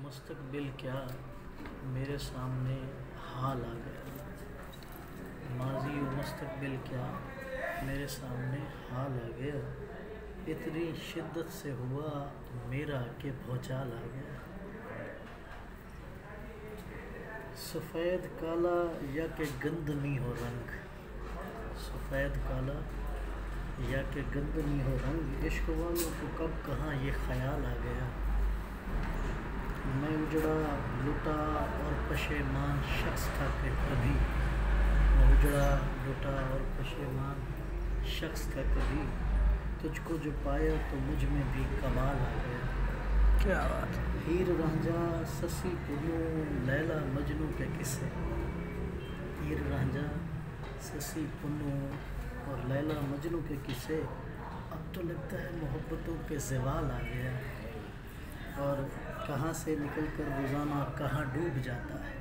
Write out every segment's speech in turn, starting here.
मुस्तकबिल क्या मेरे सामने हाल आ गया। माजी व मुस्तकबिल क्या मेरे सामने हाल आ गया। इतनी शिद्दत से हुआ मेरा के भौचाल आ गया। सफ़ेद काला या के गंदनी हो रंग, सफ़ेद काला या के गंदनी हो रंग, इश्क वालों को कब कहाँ ये ख्याल आ गया। मैं उजड़ा लुटा और पशेमान शख्स था कि कभी, मैं उजड़ा लुटा और पशेमान शख्स था कभी, तुझको जो पाया तो मुझ में भी कमाल आ गया। क्या बात है। हीर रांझा ससी पुन्नू लैला मजनू के किस्से, हीर रांझा ससी पुन्नू और लैला मजनू के किस्से। अब तो लगता है मोहब्बतों के ज़वाल आ गया। और कहाँ से निकल कर रोज़ाना कहाँ डूब जाता है,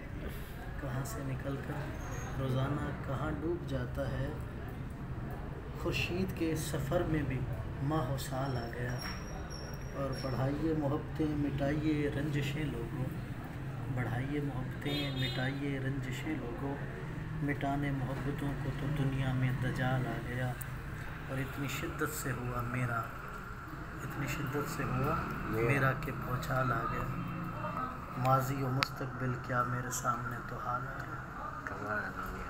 कहाँ से निकल कर रोज़ाना कहाँ डूब जाता है। खुर्शीद के सफ़र में भी माह साल आ गया। और बढ़ाइए मोहब्बतें मिटाइए रंजिशें लोगों, बढ़ाइए मोहब्बतें मिटाइए रंजिशें लोगों, मिटाने मोहब्बतों को तो दुनिया में दजाल आ गया। और इतनी शिद्दत से हुआ मेरा, इतनी शिद्दत से हुआ मेरा के भौचाल आ गया। माजी और मुस्तकबिल क्या मेरे सामने तो हाल आ गया।